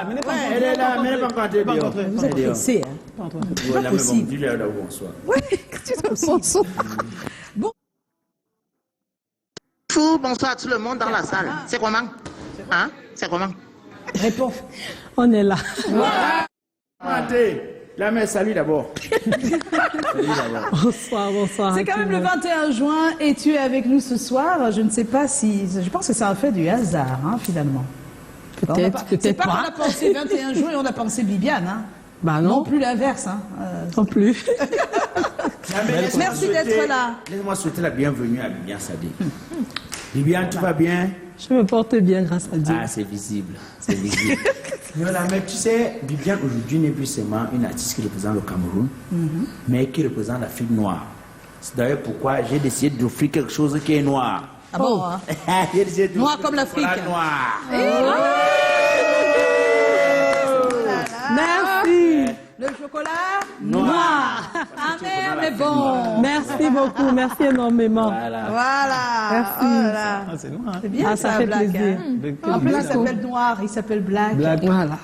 là, mais elle est là, mais elle n'est pas encore entrée. Vous êtes pressé, hein? Voilà, mais bon, dis-lui là bonsoir. Oui, tu te bonsoir. Bon. Bonsoir à tout le monde dans la salle. C'est comment? Hein? C'est comment? Réponds. On est là. La mère, salut d'abord. Bonsoir, bonsoir. C'est quand même le 21 juin et tu es avec nous ce soir. Je ne sais pas si... Je pense que c'est un fait du hasard, hein, finalement. Peut-être, C'est pas pas. qu'on a pensé 21 juin et on a pensé Bibiane, hein. Bah non. Non plus l'inverse, hein. Non plus. Merci d'être là. Laisse-moi souhaiter la bienvenue à Bibiane Sadé. Bibiane, tu vas bien? Je me porte bien, grâce à Dieu. Ah, c'est visible. C'est visible. Voilà, mais tu sais, Bibiane aujourd'hui n'est plus seulement une artiste qui représente le Cameroun, mais qui représente l'Afrique noire. C'est d'ailleurs pourquoi j'ai décidé d'offrir quelque chose qui est noir. Ah bon, hein? J'ai décidé d'offrir Noir comme l'Afrique. Noir. Merci. Le chocolat noir. Ah merde, mais bon. Merci beaucoup, merci énormément. Voilà. Merci. Oh là là. Ah, c'est noir. C'est bien Ah, ça, ça fait Black. plaisir. Hein. En plus, il s'appelle Noir, il s'appelle Black. Voilà.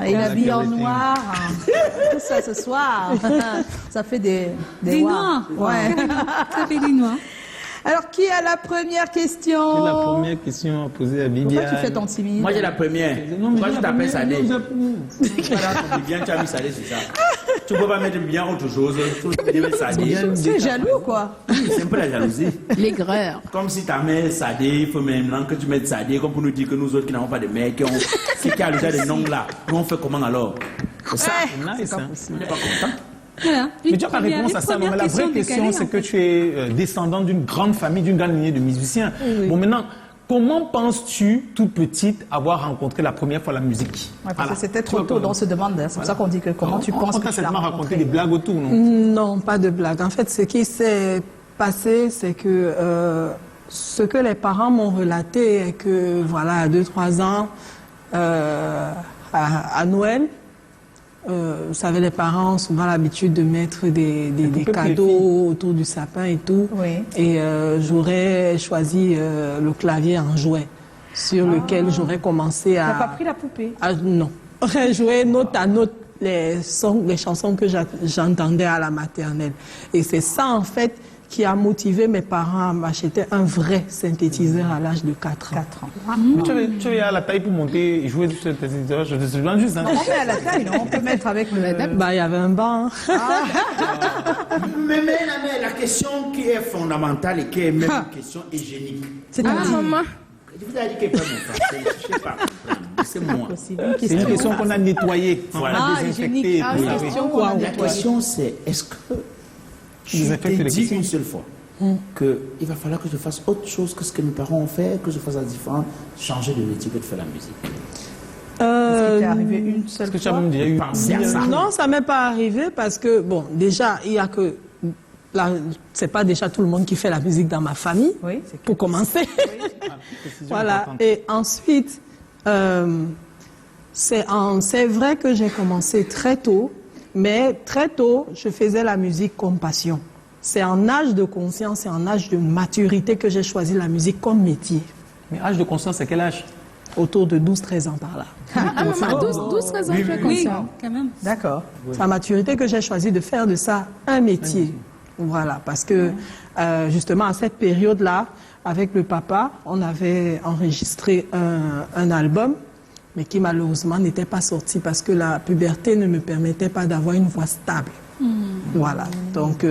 Il habille en noir. Tout ça ce soir. Ça fait des noirs. Ouais. Ça fait des noirs. Alors, qui a la première question? C'est la première question à poser à Bibiane. Pourquoi tu fais ton timide? Moi j'ai la première. Non, mais Moi je t'appelle Sadé. Sadé. Voilà, ton Bibiane, tu as mis Sadé, c'est ça. Tu peux pas mettre bien autre chose. Tu peux mettre Sadé. Tu es jaloux, quoi? C'est un peu la jalousie. L'aigreur. Comme si ta mère Sadé, il faut maintenant que tu mettes Sadé, comme pour nous dire que nous autres qui n'avons pas de mère, qui a déjà des noms là. Nous on fait comment alors? C'est ça. Nice, hein. On n'est pas content. Voilà. Mais tu n'as pas réponse à ça. Mais la vraie question, c'est que tu es descendant d'une grande famille, d'une grande lignée de musiciens. Oui. Bon, maintenant, comment penses-tu, toute petite, avoir rencontré la première fois la musique? Ouais, parce que c'était trop tôt, on se demande. C'est pour ça qu'on dit que comment tu penses On que t'a tu l'as certainement raconté rencontré. des blagues autour, non? Non, pas de blague. En fait, ce qui s'est passé, c'est que ce que les parents m'ont relaté est que, voilà, à 2-3 ans, à Noël, vous savez, les parents ont souvent l'habitude de mettre des cadeaux autour du sapin et tout. Oui. Et j'aurais choisi le clavier en jouet, sur lequel j'aurais commencé à... Tu n'as pas pris la poupée? Non. J'aurais joué note à note les chansons que j'entendais à la maternelle. Et c'est ça, en fait, qui a motivé mes parents à m'acheter un vrai synthétiseur à l'âge de 4 ans. 4 ans. Mais tu es à la taille pour monter et jouer sur le synthétiseur. Je te demande juste. Hein. On met à la taille, non? On peut mettre avec le... Bah, il y avait un banc. Mais la question qui est fondamentale et qui est même une question hygiénique. C'est-à-dire... Je vous ai dit qu'elle peut mon français, je ne sais pas. C'est moi. C'est une question qu'on a nettoyée, on a désinfectée. La question c'est, est-ce que tu t'es dit une seule fois qu'il va falloir que je fasse autre chose que ce que mes parents ont fait, que je fasse la différence, changer de métier que de faire la musique? Est-ce qu'il t'est arrivé une seule Est-ce que tu as fois? même déjà eu Pensez à ça. Non, ça m'est pas arrivé parce que, bon, déjà, il y a que... C'est pas déjà tout le monde qui fait la musique dans ma famille, Oui, pour commencer. Voilà. Et ensuite, c'est vrai que j'ai commencé très tôt, mais très tôt, je faisais la musique comme passion. C'est en âge de conscience et en âge de maturité que j'ai choisi la musique comme métier. Mais âge de conscience, c'est quel âge? Autour de 12-13 ans par là. 12-13 ans, tu es conscient, quand même. D'accord. C'est à maturité que j'ai choisi de faire de ça un métier. Voilà, parce que justement à cette période-là, avec le papa, on avait enregistré un album, mais qui malheureusement n'était pas sorti parce que la puberté ne me permettait pas d'avoir une voix stable. Voilà, donc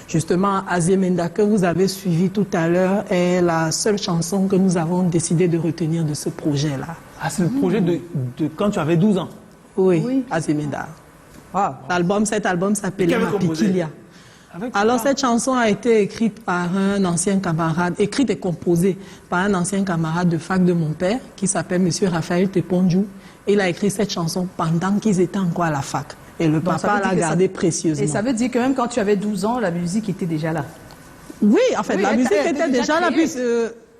justement, Aziemenda, que vous avez suivi tout à l'heure, est la seule chanson que nous avons décidé de retenir de ce projet-là. Ah, c'est le projet de quand tu avais 12 ans? Oui, Aziemenda. Cet album s'appelait Mapikilia. Alors cette chanson a été écrite par un ancien camarade, écrite et composée par un ancien camarade de fac de mon père, qui s'appelle Monsieur Raphaël Tepondjou. Il a écrit cette chanson pendant qu'ils étaient encore à la fac. Et le papa l'a gardée précieusement. Et ça veut dire que même quand tu avais 12 ans, la musique était déjà là? Oui, en fait, Oui, la musique était déjà là. Puis,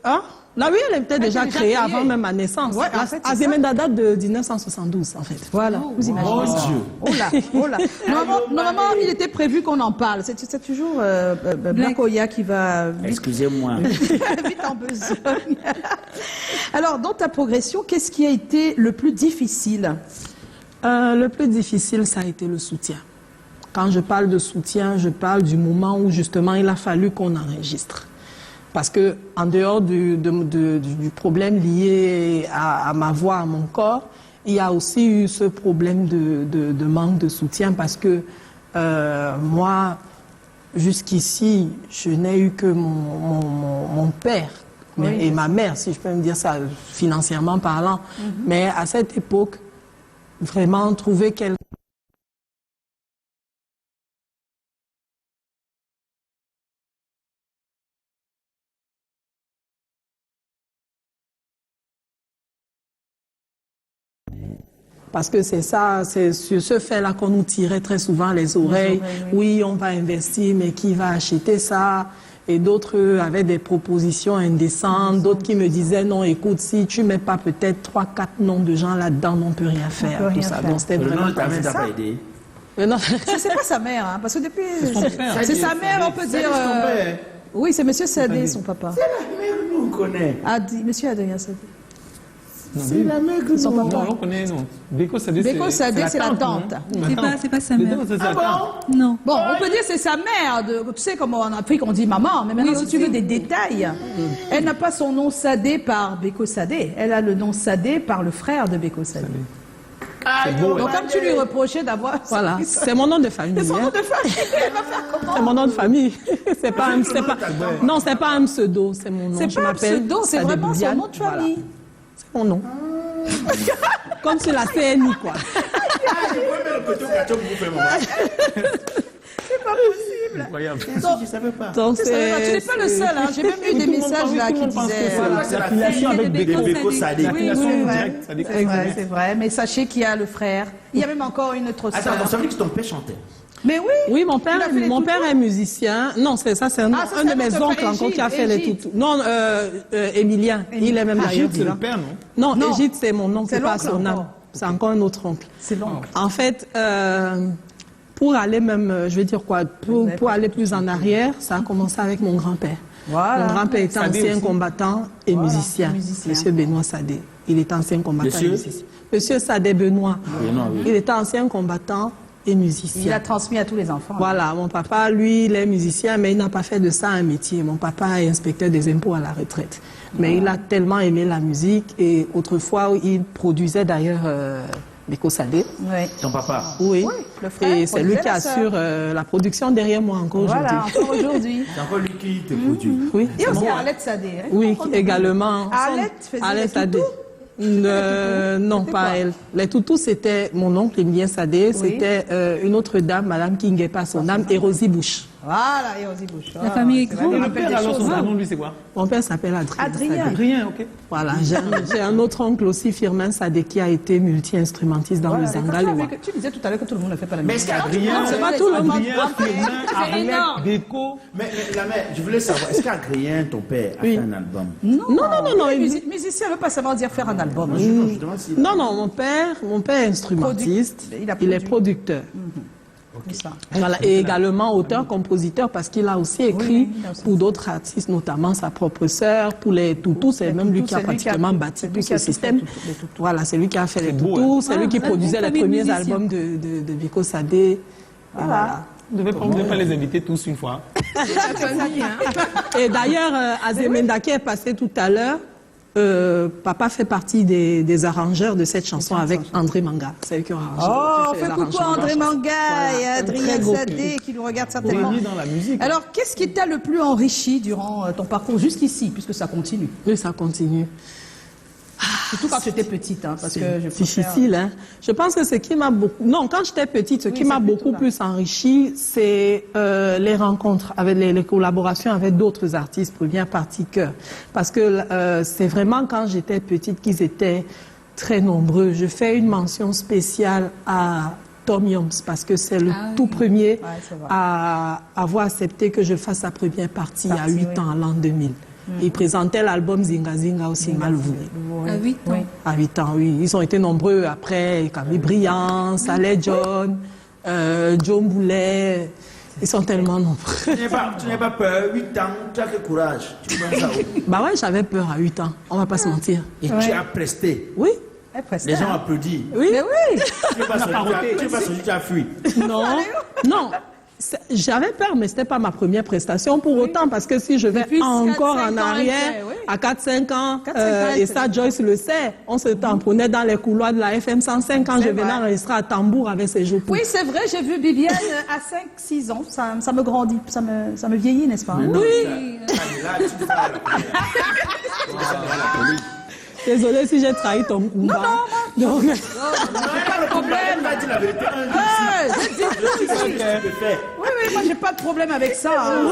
Ah, la rue, elle était déjà créée avant même ma naissance. Ouais, en fait, c'est Azemenda date de 1972, en fait. Voilà, vous imaginez. Oh Dieu. Oh là, oh là. Normalement, il était prévu qu'on en parle. C'est toujours Blancoya qui va Excusez-moi. vite en besogne. Alors, dans ta progression, qu'est-ce qui a été le plus difficile? Le plus difficile, ça a été le soutien. Quand je parle de soutien, je parle du moment où justement il a fallu qu'on enregistre. Parce que en dehors du problème lié à ma voix, à mon corps, il y a aussi eu ce problème de manque de soutien parce que moi, jusqu'ici, je n'ai eu que mon père et ma mère, si je peux me dire ça, financièrement parlant. Mais à cette époque, vraiment trouver quelqu'un parce que c'est ça, c'est sur ce fait-là qu'on nous tirait très souvent les oreilles. Oui, on va investir, mais qui va acheter ça? Et d'autres avaient des propositions indécentes, d'autres qui me disaient non, écoute, si tu mets pas peut-être 3, 4 noms de gens là-dedans, on peut rien faire. peut rien tout ça. faire. Donc c'était Le nom vraiment de ta comme mère t'a ça. pas aidé. Mais non. C'est pas sa mère, hein, parce que depuis... frère. C'est sa mère, on peut dire... ton père. Oui, c'est Monsieur Sadé, son papa. Même nous, on connaît. Monsieur Adrien Sadé. C'est la mère que Son nous. papa. Non, on connaît, non. Beko Sadé, Beko Sadé, c'est la tante. C'est pas sa mère. C'est sa tante. Non. Bon, on peut dire c'est sa mère. Tu sais comment en Afrique on dit maman, mais maintenant si tu veux des détails, elle n'a pas son nom Sadé par Beko Sadé. Elle a le nom Sadé par le frère de Beko Sadé. Donc comme tu lui reprochais d'avoir... Voilà, c'est mon nom de famille. C'est son nom hein. de famille. Elle va faire comment? C'est mon nom de famille. C'est pas un, non, c'est pas un pseudo, c'est mon nom. C'est Je pas un m'appelle pseudo, c'est Sadé vraiment son Bibiane. nom de famille. C'est mon nom. Comme sur la CNI, quoi. C'est pas possible. Incroyable. Donc, Je savais pas. Donc, tu n'es pas le seul. Hein. J'ai même eu des messages là qui disaient... C'est la filiation avec Beko Sadé. La filiation oui, directe, ça dit que C'est vrai, mais sachez qu'il y a le frère. Il y a même encore une autre sœur. Attends, ça veut dire que ton père chantait. Mais oui. oui, mon père est musicien. Non, c'est ça, c'est un, Ah, ça, un c'est de mes votre oncles frère encore qui a fait les Égide. toutous. Non, Émilien. Il est même d'ailleurs. c'est le vivant. père, non? Non, Égide, c'est mon oncle, C'est c'est pas l'oncle son encore. âme. C'est encore un autre oncle. C'est l'oncle. En fait, pour aller même, je vais dire quoi, pour aller plus en arrière, ça a commencé avec mon grand-père. Voilà. Mon grand-père était Sadé ancien aussi. combattant et musicien. Monsieur Benoît Sadé. Il était ancien combattant Monsieur? et musicien. Monsieur Sadé Benoît. Benoît, oui. Il était ancien combattant et musicien. Il a transmis à tous les enfants. Voilà, mon papa, lui, il est musicien, mais il n'a pas fait de ça un métier. Mon papa est inspecteur des impôts à la retraite. Mais il a tellement aimé la musique et autrefois, il produisait d'ailleurs Beko Sadé. Oui. Ton papa. Oui. le frère Et c'est lui produisait qui la sœur. assure la production derrière moi encore Voilà, aujourd'hui. encore aujourd'hui. C'est encore lui qui te produit. Oui, Il y a c'est aussi bon. Arlette Sadé. Hein. Oui, également. Arlette faisait Arlette les Sadé. toutous? Non, C'était pas quoi? elle. Les toutous, c'était mon oncle Emilien Sadé. C'était une autre dame, Madame Kingepa, son âme, et Rosie Bouche. Voilà, et Rosie Bouche. La famille est c'est grande. vrai, Et on le rappelle père, des alors, choses. son nom, lui, c'est quoi? Mon père s'appelle Adrien. Adrien. Sadé. Rien, ok. Voilà, j'ai un autre oncle aussi, Firmin Sadé, qui a été multi-instrumentiste dans Voilà, le et Zanga. quand le tu as vu Wa. que- tu disais tout à l'heure que tout le monde ne fait pas la Mais musique. est-ce qu'Adrien. c'est pas tout le monde. Adrien, Firmin, énorme. Arlette, Beko. Mais la mère, je voulais savoir, est-ce qu'Adrien, ton père, a fait un album? Non, non, les il- musicien ne veut pas savoir dire faire un album. Non, je demande si. Non, mon père est instrumentiste, Il a il est produit. producteur. C'est ça. Voilà, et également auteur-compositeur parce qu'il a aussi écrit il a aussi pour d'autres artistes, notamment sa propre sœur, pour les toutous, c'est même lui toutous, qui a c'est lui qui a- pratiquement c'est bâti lui tout qui a ce tout fait, système. les toutous. Voilà, c'est lui qui a fait les beau, toutous, c'est lui qui Ah, produisait les famille de premiers musiciens. albums de Beko Sadé. Voilà. On ne devait pas les inviter tous une fois. Et d'ailleurs, Azemenda qui est passé tout à l'heure, papa fait partie des arrangeurs de cette chanson avec André Manga. C'est eux qui ont arrangé. Oh, on qui fait les coucou arrangements à de la André chanson. Manga Voilà, et un Adrien très gros Sadé public. qui nous regardent certainement. Baigné dans la musique. Alors, qu'est-ce qui t'a le plus enrichi durant ton parcours jusqu'ici, puisque ça continue? Oui, ça continue. Surtout quand tu étais petite, hein, parce que je C'est préfère- difficile, hein. Je pense que ce qui m'a beaucoup... Non, quand j'étais petite, ce qui c'est m'a plutôt beaucoup là. plus enrichi, c'est les rencontres, avec les collaborations avec d'autres artistes, première partie cœur. Parce que c'est vraiment quand j'étais petite qu'ils étaient très nombreux. Je fais une mention spéciale à Tom Yoms, parce que c'est le tout premier Ouais, c'est vrai. à avoir accepté que je fasse sa première partie il y a 8 ans, à l'an 2000. Ils présentaient l'album Zinga Zinga au cinéma Le Voulé. À 8 ans. Oui. À 8 ans, oui. Ils ont été nombreux après. Camille Briand, Saleh John, John Boulet. Ils sont tellement nombreux. Tu n'as pas peur, 8 ans, tu as quel courage. Tu vois ça où? Bah ouais, j'avais peur à 8 ans. On va pas se mentir. Et tu as presté. Oui. Elle prestait, Les gens hein. applaudissent. Oui. Mais oui. Tu n'es pas sorti, tu as fui. Non. Non. J'avais peur, mais ce n'était pas ma première prestation pour autant, parce que si je vais Depuis encore 4-5 en ans, arrière, elle fait, oui. à 4-5 ans, 4-5 ans, et elle ça fait. Joyce le sait, on se tamponnait dans les couloirs de la FM 105 quand je venais vrai. enregistrer à Tambour avec ses joues. Oui, c'est vrai, j'ai vu Bibiane à 5-6 ans. Ça me grandit, ça me vieillit, n'est-ce pas? Oui. Là, tu vas à la police. Désolée si j'ai trahi ton combat. Donc, Non, pas le problème. Elle a dit la vérité. J'ai dit- Oui, moi, j'ai pas de problème avec ça. Hein.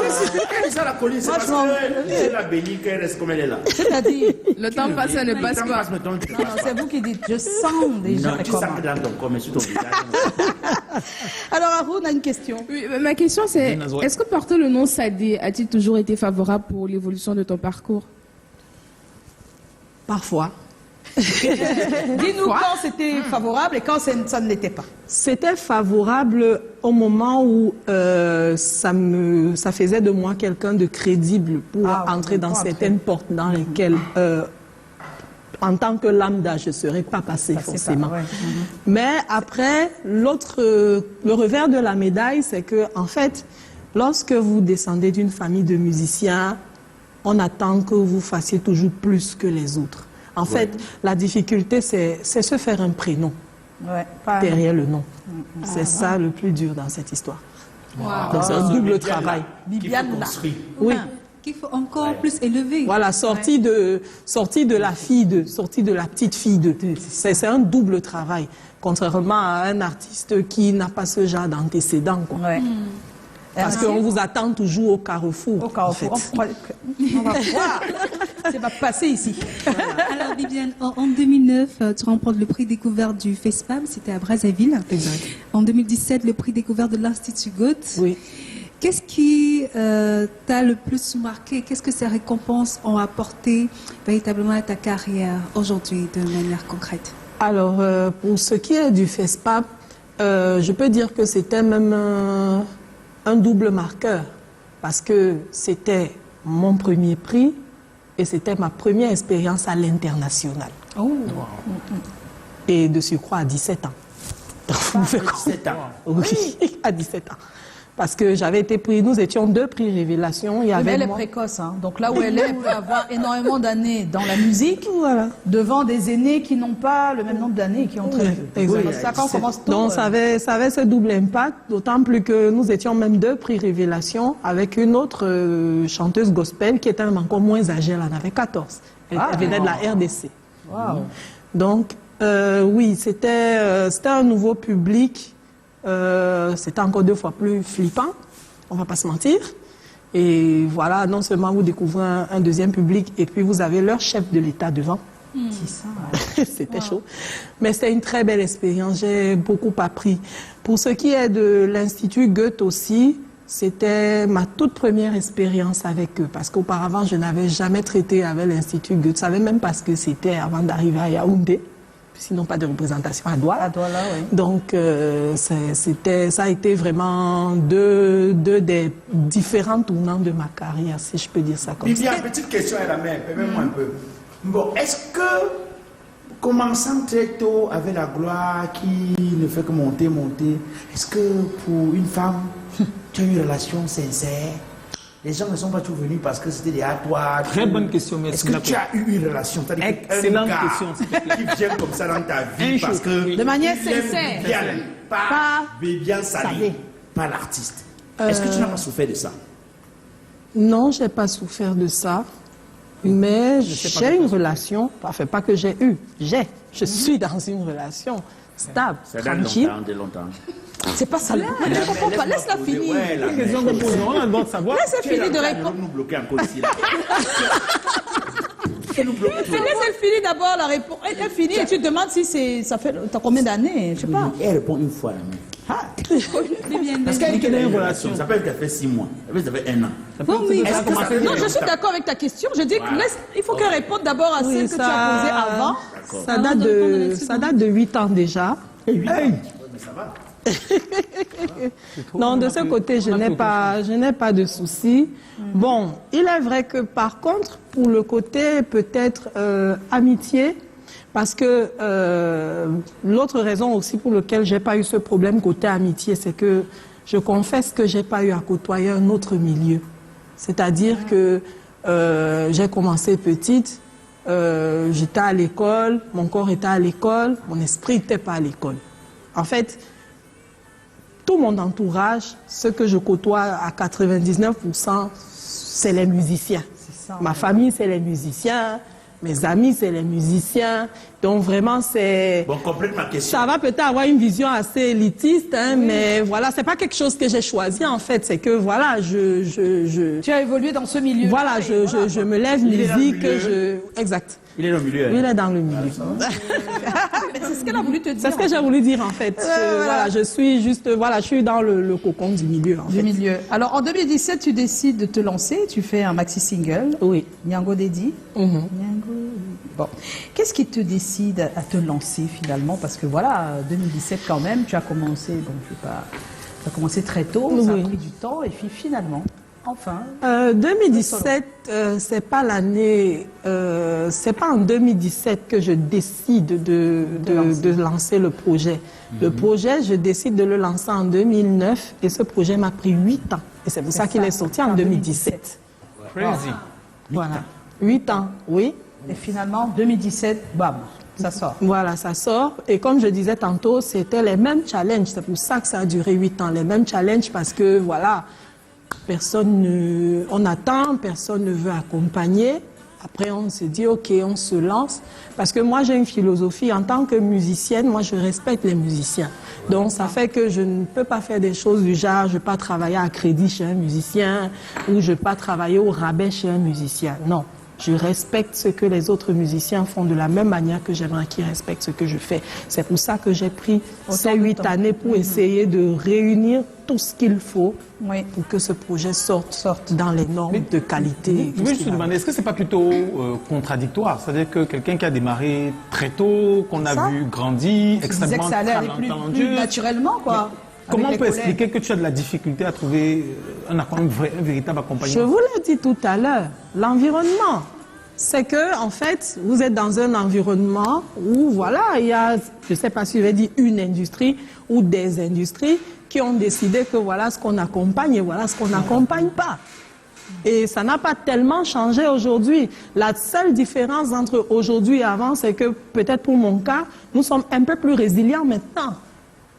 C'est ça la police. C'est parce Franchement. que la bénie qu'elle reste comme elle est là. C'est-à-dire, Le temps passe, elle ne passe Ça pas. passe maintenant. non, c'est vous qui dites, je sens déjà Non, tu comment. sens que dans ton corps, mais sur ton visage. Alors, Haroun a une question. Oui, ma question c'est, est-ce que porter le nom Sadé a-t-il toujours été favorable pour l'évolution de ton parcours? parfois. Dis-nous quand c'était favorable et quand ça ne l'était pas. C'était favorable au moment où ça faisait de moi quelqu'un de crédible pour entrer dans certaines portes dans lesquelles, en tant que lambda, je ne serais pas passée forcément. pas, ouais. Mais après, le revers de la médaille, c'est que, en fait, lorsque vous descendez d'une famille de musiciens, on attend que vous fassiez toujours plus que les autres. En fait, la difficulté, c'est se faire un prénom Ouais, pas derrière le nom. C'est ça le plus dur dans cette histoire. Donc c'est un double travail. Bibiane là. Oui. Qu'il faut encore plus élever. Voilà, sortie de la fille de, sortie de la petite fille de. C'est un double travail, contrairement à un artiste qui n'a pas ce genre d'antécédent, quoi. Ouais. Parce qu'on vous attend toujours au carrefour. Au carrefour. en fait. On va voir. Ça va passer ici. Alors Bibiane, en 2009, tu remportes le prix découvert du FESPAM, c'était à Brazzaville. Exact. En 2017, le prix découvert de l'Institut Goethe. Oui. Qu'est-ce qui t'a le plus marqué? Qu'est-ce que ces récompenses ont apporté véritablement à ta carrière aujourd'hui de manière concrète? Alors, pour ce qui est du FESPAM, je peux dire que c'était même un double marqueur, parce que c'était mon premier prix et c'était ma première expérience à l'international. Oh. Et de surcroît à 17 ans. Donc, 17 ans. oui, à 17 ans. Parce que j'avais été pris, nous étions 2 prix Révélation. Il y Mais avait elle est moi. précoce, hein. Donc là où elle est, elle peut avoir énormément d'années dans la musique, Voilà. devant des aînés qui n'ont pas le même nombre d'années, qui ont très peu. Exact. Ça, quand on commence tôt. Donc ça avait ce double impact, d'autant plus que nous étions même 2 prix Révélation avec une autre chanteuse gospel qui était même encore moins âgée, elle en avait 14. Elle venait de la RDC. Wow. Donc oui, c'était un nouveau public. C'était encore 2 fois plus flippant, on va pas se mentir. Et voilà, non seulement vous découvrez un deuxième public, et puis vous avez leur chef de l'État devant. C'est ça. Ouais. C'était chaud. Mais c'était une très belle expérience, j'ai beaucoup appris. Pour ce qui est de l'Institut Goethe aussi, c'était ma toute première expérience avec eux, parce qu'auparavant, je n'avais jamais traité avec l'Institut Goethe. Je ne savais même pas ce que c'était avant d'arriver à Yaoundé. Sinon pas de représentation à Douala. À Douala, oui. Donc, ça a été vraiment deux des différents tournants de ma carrière, si je peux dire ça comme ça. Bibiane, petite question à la main, permets-moi un peu. Bon, est-ce que, commençant très tôt avec la gloire qui ne fait que monter, est-ce que pour une femme, tu as eu une relation sincère? Les gens ne sont pas toujours venus parce que c'était des hâtoirs. Très bonne question, merci. Est-ce que tu as eu une relation? Excellente question, s'il te plaît. Qui vient comme ça dans ta vie parce que... De manière il aime sincère. Bibiane, pas Bibiane Salé, pas l'artiste. Est-ce que tu n'as pas souffert de ça? Non, je n'ai pas souffert de ça. Mais j'ai une relation, enfin pas que j'ai eu, je suis dans une relation stable, tranquille. De longtemps. C'est pas ça. Je comprends pas. Laisse-la finir. Ouais, la Question qu'on pose, on a le droit de savoir. Laisse-elle finir de répondre. nous bloquer encore ici. Là. nous bloquer. Laisse-elle finir d'abord la réponse. Elle finit et tu te demandes si ça fait. T'as combien d'années? Je sais pas. Elle répond une fois la main. Parce qu'elle a une relation. Ça peut être qu'elle fait 6 mois. Ça fait 1 an. Non, je suis d'accord avec ta question. Je dis qu'il faut qu'elle réponde d'abord à celle que tu as posée avant. Ça date de 8 ans déjà. Non, de ce côté, je n'ai pas de soucis. Bon, il est vrai que par contre, pour le côté peut-être amitié, parce que l'autre raison aussi pour laquelle j'ai pas eu ce problème côté amitié, c'est que je confesse que j'ai pas eu à côtoyer un autre milieu. C'est-à-dire que j'ai commencé petite, j'étais à l'école, mon corps était à l'école, mon esprit n'était pas à l'école. En fait, tout mon entourage, ce que je côtoie à 99%, c'est les musiciens. Ma famille, c'est les musiciens. Mes amis, c'est les musiciens. Donc vraiment, c'est... Bon, complète ma question. Ça va peut-être avoir une vision assez élitiste, hein, mais voilà, c'est pas quelque chose que j'ai choisi en fait. C'est que voilà, Tu as évolué dans ce milieu. Voilà, je me lève musique, Exact. Il est dans le milieu. Il est dans le milieu. Mais c'est ce qu'elle a voulu te dire. C'est ce que j'ai voulu dire en fait. Voilà, je suis dans le cocon du milieu en fait. Du milieu. Alors en 2017, tu décides de te lancer, tu fais un maxi-single. Oui. Nyango Dedi. Bon. Qu'est-ce qui te décide à te lancer finalement? Parce que voilà, 2017 quand même, tu as commencé, bon, tu as commencé très tôt, ça a pris du temps, et puis finalement, enfin... 2017, c'est pas l'année, c'est pas en 2017 que je décide de lancer le projet. Le projet, je décide de le lancer en 2009, et ce projet m'a pris 8 ans. Et c'est pour ça qu'il est sorti en 2017. Crazy. Voilà. 8 ans, oui. Et finalement, 2017, bam, ça sort. Voilà, ça sort. Et comme je disais tantôt, c'était les mêmes challenges. C'est pour ça que ça a duré 8 ans. Les mêmes challenges parce que, voilà, on attend, personne ne veut accompagner. Après, on se dit, OK, on se lance. Parce que moi, j'ai une philosophie. En tant que musicienne, moi, je respecte les musiciens. Donc, ça fait que je ne peux pas faire des choses du genre, je ne vais pas travailler à crédit chez un musicien ou je ne vais pas travailler au rabais chez un musicien. Non. Je respecte ce que les autres musiciens font de la même manière que j'aimerais qu'ils respectent ce que je fais. C'est pour ça que j'ai pris ces 8 années pour essayer de réunir tout ce qu'il faut pour que ce projet sorte dans les normes de qualité. Je voulais juste te demander, est-ce que ce n'est pas plutôt contradictoire? C'est-à-dire que quelqu'un qui a démarré très tôt, qu'on a vu grandir, extrêmement talentueux, plus naturellement, quoi. Comment on peut expliquer que tu as de la difficulté à trouver un véritable accompagnement? Je vous l'ai dit tout à l'heure, l'environnement. C'est que, en fait, vous êtes dans un environnement où, voilà, il y a, je ne sais pas si je vais dire une industrie ou des industries qui ont décidé que voilà ce qu'on accompagne et voilà ce qu'on n'accompagne pas. Et ça n'a pas tellement changé aujourd'hui. La seule différence entre aujourd'hui et avant, c'est que, peut-être pour mon cas, nous sommes un peu plus résilients maintenant.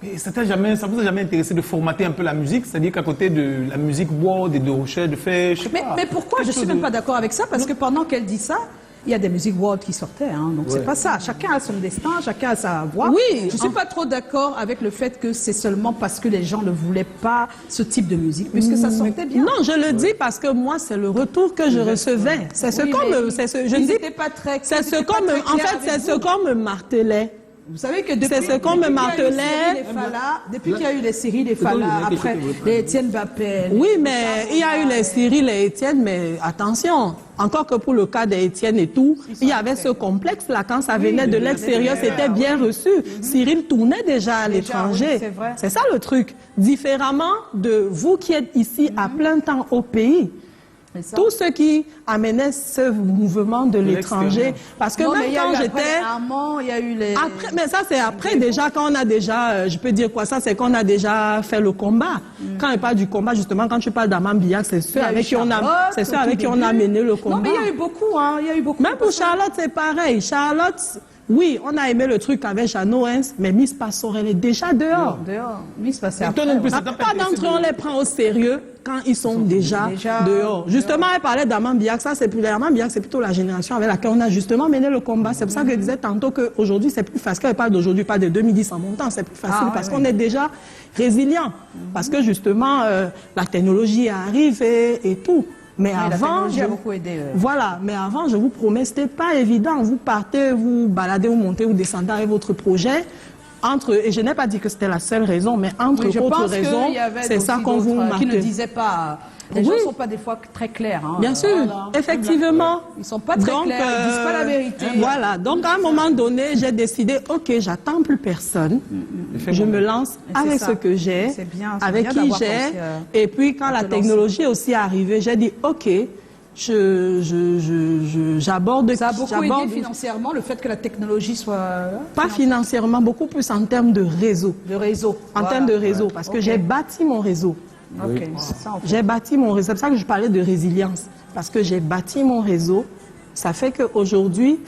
Et ça vous a jamais intéressé de formater un peu la musique? C'est-à-dire qu'à côté de la musique world et de recherche, de faire, je sais pas... Mais pourquoi? Je ne suis même pas d'accord avec ça, parce que pendant qu'elle dit ça, il y a des musiques world qui sortaient, hein, donc c'est pas ça. Chacun a son destin, chacun a sa voix. Oui. Je suis pas trop d'accord avec le fait que c'est seulement parce que les gens ne voulaient pas ce type de musique, puisque ça sortait bien. Non, je le dis parce que moi, c'est le retour que je recevais. C'est ce qu'on me martelait. Vous savez que depuis qu'il y a eu les séries des Fala, après les Étienne Bappel... Oui, mais il y a eu les séries, les Étienne, mais attention, encore que pour le cas des Étienne et tout, il y avait ce complexe-là, quand ça venait de l'extérieur, c'était bien reçu. Cyril tournait déjà à l'étranger. C'est ça le truc. Différemment de vous qui êtes ici à plein temps au pays. Tout ce qui amenait ce mouvement de l'étranger. Parce que même quand j'étais... il y a eu les... Après, mais ça, c'est après déjà, quand on a déjà... je peux dire quoi ça? C'est qu'on a déjà fait le combat. Quand il parle du combat, justement, quand tu parles d'Amam Biak, c'est ceux avec qui on a mené le combat. Non, mais il y a eu beaucoup, hein. Il y a eu beaucoup. Même pour Charlotte, c'est pareil. Charlotte... Oui, on a aimé le truc avec Jeannot Hens, mais Miss Passor, elle est déjà dehors. Miss Passor. Pas d'entre eux, on les prend au sérieux quand ils sont déjà dehors. Justement, elle parlait d'Amam Biak, ça c'est plus Amam Biak, c'est plutôt la génération avec laquelle on a justement mené le combat. C'est pour ça que je disais tantôt qu'aujourd'hui c'est plus facile. Quand elle parle d'aujourd'hui, pas de 2010 en montant, c'est plus facile parce qu'on est déjà résilient. Parce que justement, la technologie est arrivée et tout. Mais avant, beaucoup aidé, voilà, mais avant, je vous promets, c'était pas évident. Vous partez, vous baladez, vous montez, vous descendez avec votre projet. et je n'ai pas dit que c'était la seule raison, mais entre autres raisons, c'est ça qu'on vous marque. Qui ne disaient pas. Les gens ne sont pas des fois très clairs. Hein. Bien sûr, effectivement. Ils ne sont pas très clairs, ils ne disent pas la vérité. Voilà, donc à un moment donné, j'ai décidé, ok, j'attends plus personne. Je me lance avec ce que j'ai, avec qui j'ai. Et puis quand la technologie est aussi arrivée, j'ai dit, ok, j'aborde... Ça a beaucoup aidé financièrement, le fait que la technologie soit... Pas financièrement, beaucoup plus en termes de réseau. De réseau. En termes de réseau, parce que j'ai bâti mon réseau. Okay. J'ai bâti mon réseau. C'est pour ça que je parlais de résilience. Parce que j'ai bâti mon réseau. Ça fait qu'aujourd'hui,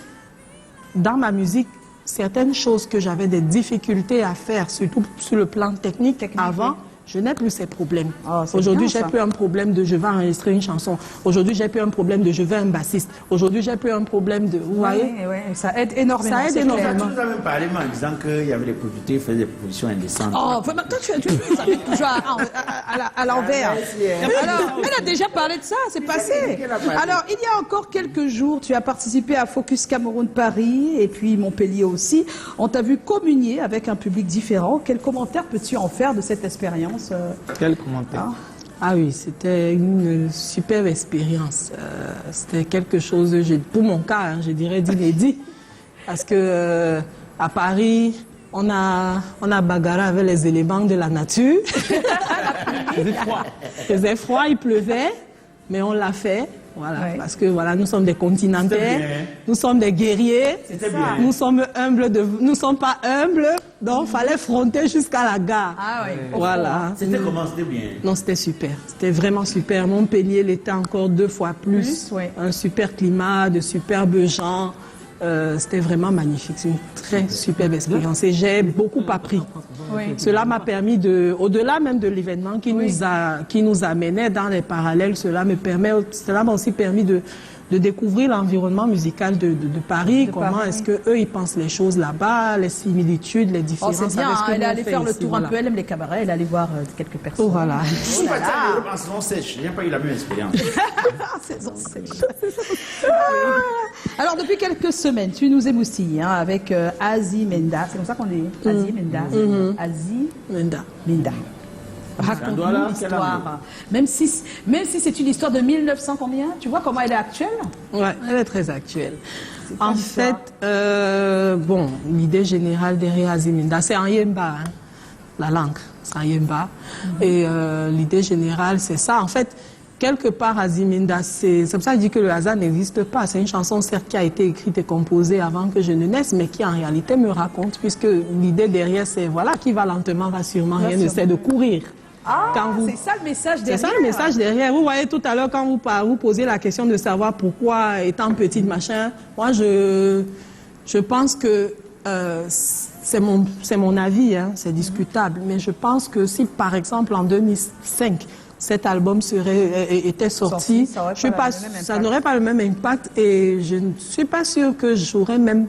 dans ma musique, certaines choses que j'avais des difficultés à faire, surtout sur le plan technique avant, je n'ai plus ces problèmes. Aujourd'hui, j'ai plus un problème de je vais enregistrer une chanson. Aujourd'hui, j'ai plus un problème de je veux un bassiste. Aujourd'hui, j'ai plus un problème de... Vous voyez? Ça aide énormément. Ça aide énormément. Tu nous as même parlé en disant qu'il y avait des producteurs qui faisaient des propositions indécentes. Oh, toi, tu savais toujours à l'envers. Alors, elle a déjà parlé de ça, c'est passé. Alors, il y a encore quelques jours, tu as participé à Focus Cameroun Paris et puis Montpellier aussi. On t'a vu communier avec un public différent. Quel commentaire peux-tu en faire de cette expérience? Quel commentaire? Ah oui, c'était une superbe expérience. C'était quelque chose, pour mon cas, hein, je dirais d'inédit. Parce que à Paris, on a bagarré avec les éléments de la nature. Il faisait froid. Il faisait froid, il pleuvait, mais on l'a fait. Voilà, parce que voilà, nous sommes des continentaires, nous sommes des guerriers, nous sommes humbles, nous sommes pas humbles, donc il fallait fronter jusqu'à la gare. Ah oui. Voilà. C'était comment? C'était bien? Non, c'était super. C'était vraiment super. Montpellier l'était encore 2 fois plus. Un super climat, de superbes gens. C'était vraiment magnifique. C'est une très superbe expérience et j'ai beaucoup appris. Cela m'a permis au-delà même de l'événement qui nous amenait dans les parallèles, cela m'a aussi permis de découvrir l'environnement musical de Paris, comment est-ce qu'eux ils pensent les choses là-bas, les similitudes, les différences. C'est bien, elle est allée faire le tour un peu, elle aime les cabarets, elle est allée voir quelques personnes. Oh, voilà. Je suis parti en Europe en saison sèche, je n'ai pas eu la même expérience. Saison sèche. Alors, depuis quelques semaines, tu nous émoustilles avec Azi Menda, c'est comme ça qu'on dit, Azi Menda. Azi Menda. Raconte-nous l'histoire. Même si c'est une histoire de 1900 combien? Tu vois comment elle est actuelle? Oui, elle est très actuelle. En fait, bon, l'idée générale derrière Azi Menda, c'est en Yemba, hein, la langue, c'est en Yemba. Et l'idée générale, c'est ça. En fait, quelque part, Azi Menda, c'est pour ça que je dis que le hasard n'existe pas. C'est une chanson, certes, qui a été écrite et composée avant que je ne naisse, mais qui en réalité me raconte, puisque l'idée derrière, c'est voilà, qui va lentement, va sûrement, rien ne sait de courir. Ah, c'est ça le message derrière. C'est ça le message derrière. Vous voyez tout à l'heure quand vous posez la question de savoir pourquoi, étant petite, machin, moi je pense que c'est mon avis, hein, c'est discutable, mais je pense que si par exemple en 2005, cet album était sorti, ça n'aurait pas le même impact et je ne suis pas sûre que j'aurais même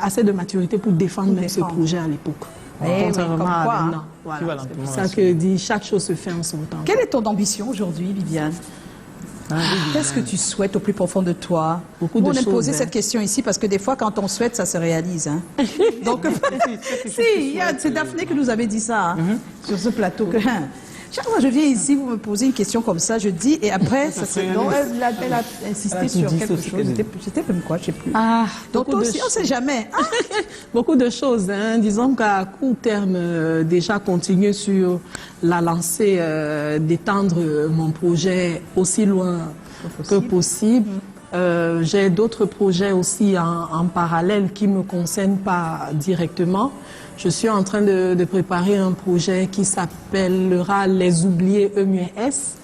assez de maturité pour défendre même ce projet à l'époque. Contrairement à maintenant. Voilà. C'est pour ça que dit chaque chose se fait en son temps. Quelle est ton ambition aujourd'hui, Viviane? Qu'est-ce que tu souhaites au plus profond de toi? Beaucoup de choses. On aime poser cette question ici parce que des fois, quand on souhaite, ça se réalise. Hein. Donc, c'est Daphné qui nous avait dit ça sur ce plateau. Chaque fois que je viens ici, vous me posez une question comme ça, je dis, et après, elle a insisté sur quelque chose. C'était comme quoi, je ne sais plus. Donc toi aussi, on ne sait jamais. Beaucoup de choses. Hein. Disons qu'à court terme, déjà continuer sur la lancée, d'étendre mon projet aussi loin que possible. J'ai d'autres projets aussi en parallèle qui ne me concernent pas directement. Je suis en train de préparer un projet qui s'appellera Les Oubliés E-S.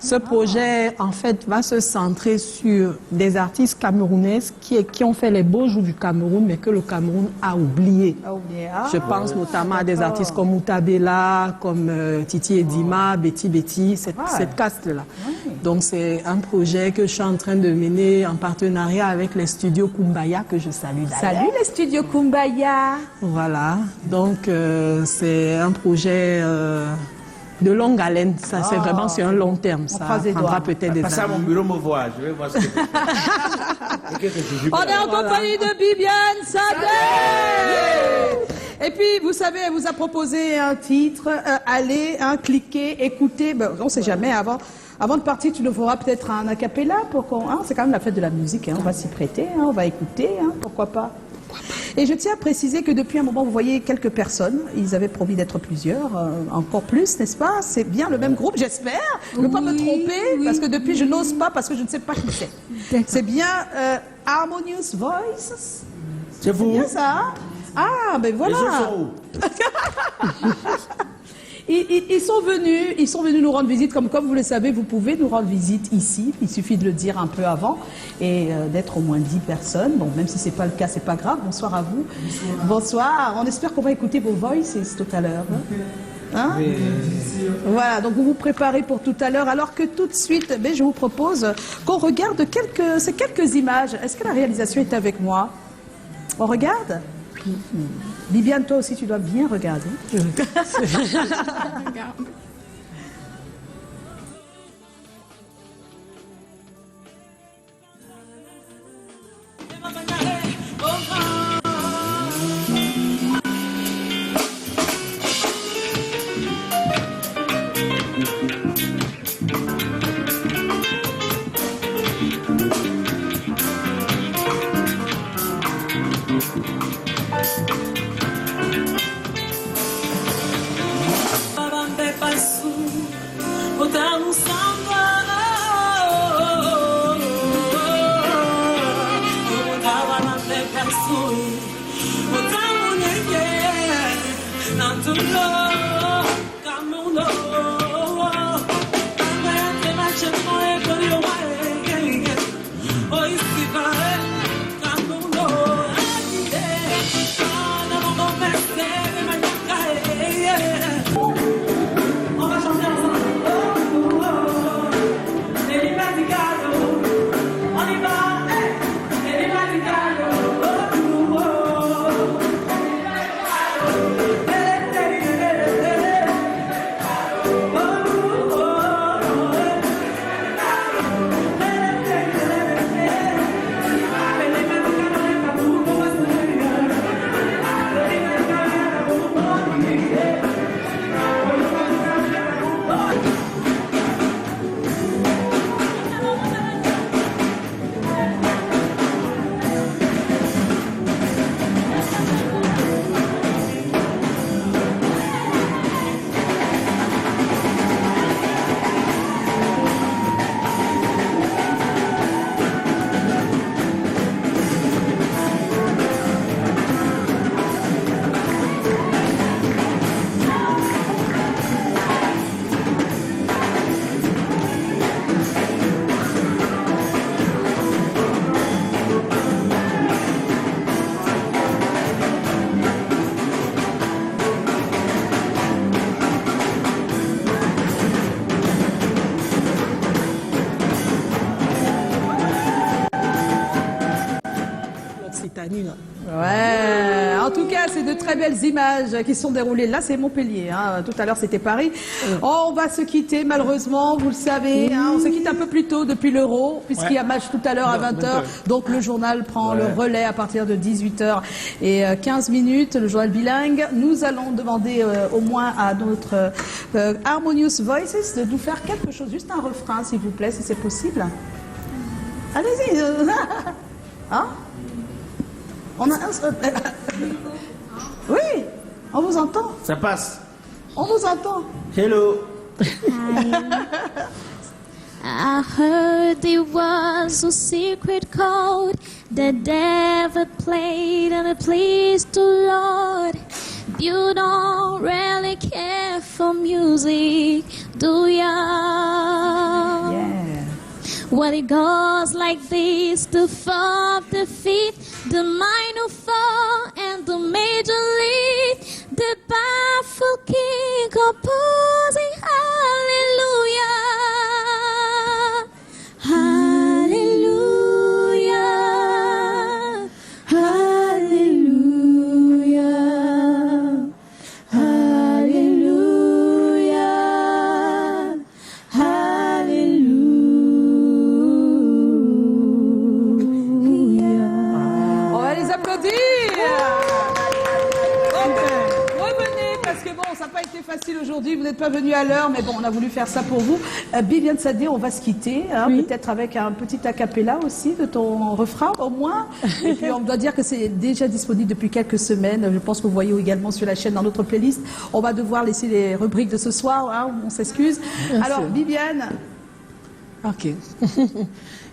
Ce projet, en fait, va se centrer sur des artistes camerounaises qui ont fait les beaux jours du Cameroun, mais que le Cameroun a oublié. Je pense notamment à des artistes comme Outabella, comme Titi Edima, Betty, cette caste-là. Donc, c'est un projet que je suis en train de mener en partenariat avec les studios Kumbaya, que je salue d'ailleurs. Salut les studios Kumbaya. Voilà. Donc, c'est un projet... de longue haleine, ça c'est vraiment sur un long terme. Ça prendra peut-être des années. Passe à mon bureau me voir, je vais voir ce que on est en compagnie de Viviane Sadé. Et puis, vous savez, elle vous a proposé un titre. Allez, cliquez, écoutez. Ben, on ne sait jamais. Avant de partir, tu nous feras peut-être un a cappella pour qu'on. C'est quand même la fête de la musique. On va s'y prêter. On va écouter. Pourquoi pas. Et je tiens à préciser que depuis un moment, vous voyez quelques personnes. Ils avaient promis d'être plusieurs, encore plus, n'est-ce pas? C'est bien le même groupe, j'espère. Je ne veux pas me tromper, parce que depuis, je n'ose pas, parce que je ne sais pas qui c'est. C'est bien Harmonious Voices. C'est vous? C'est bien ça? Ah, ben voilà. Ils sont venus nous rendre visite, comme vous le savez, vous pouvez nous rendre visite ici. Il suffit de le dire un peu avant et d'être au moins 10 personnes. Bon, même si c'est pas le cas, c'est pas grave. Bonsoir à vous. Bonsoir. On espère qu'on va écouter vos voices tout à l'heure. Oui. Voilà, donc vous vous préparez pour tout à l'heure. Alors que tout de suite, je vous propose qu'on regarde ces quelques images. Est-ce que la réalisation est avec moi? On regarde? Bibiane, toi aussi, tu dois bien regarder. Ouais, en tout cas, c'est de très belles images qui sont déroulées. Là, c'est Montpellier. Tout à l'heure, c'était Paris. On va se quitter, malheureusement, vous le savez. On se quitte un peu plus tôt depuis l'Euro, puisqu'il y a match tout à l'heure à 20h. Donc, le journal prend le relais à partir de 18h et 15 minutes, le journal bilingue. Nous allons demander au moins à notre Harmonious Voices de nous faire quelque chose, juste un refrain, s'il vous plaît, si c'est possible. Allez-y. On a un seul. Oui, on vous entend. Ça passe. On vous entend. Hello. I heard there was a secret chord that David played and it pleased the Lord. You don't really care for music, do ya? Yeah. Well, it goes like this: the fourth, the fifth, the minor fall, and the major lead. The baffled king composing hallelujah, hallelujah, hallelujah, hallelujah, hallelujah. On va les applaudir. Okay. parce que bon, ça n'a pas été facile aujourd'hui, vous n'êtes pas venu à l'heure, mais bon, on a voulu faire ça pour vous. Bibiane Sadé, on va se quitter, hein, peut-être avec un petit acapella aussi de ton refrain, au moins. Et puis, on doit dire que c'est déjà disponible depuis quelques semaines. Je pense que vous voyez également sur la chaîne dans notre playlist. On va devoir laisser les rubriques de ce soir, hein, on s'excuse. Alors, Bibiane. Ok.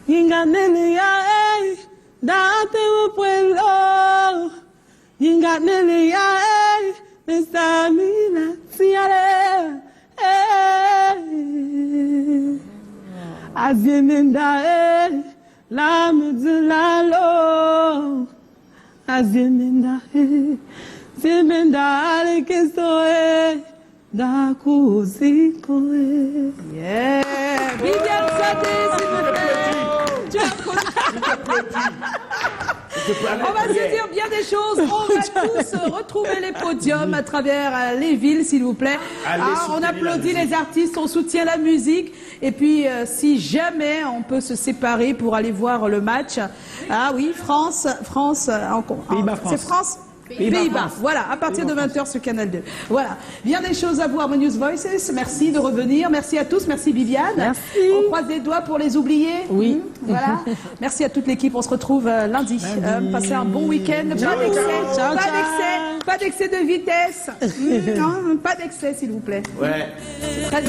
Yinganele ya date wo pueblo. Yinganele ya mesamina siare. Aziemenda la medzulalo. Aziemenda Zemenda le kesoe da kuzikoe. Yeah. Bibiane Sadé, s'il vous plaît. On va se dire bien des choses. On va tous retrouver les podiums à travers les villes, s'il vous plaît. On applaudit les artistes, on soutient la musique. Et puis, si jamais on peut se séparer pour aller voir le match. Ah oui, France. C'est France. Pays-Bas, voilà, à partir de 20h sur Canal 2. Voilà, bien des choses à voir, News Voices. Merci de revenir, merci à tous, merci Bibiane. Merci. On croise les doigts pour les oublier. Oui. Voilà, merci à toute l'équipe, on se retrouve lundi. Passez un bon week-end, pas d'excès de vitesse. Non, pas d'excès s'il vous plaît. Ouais. C'est très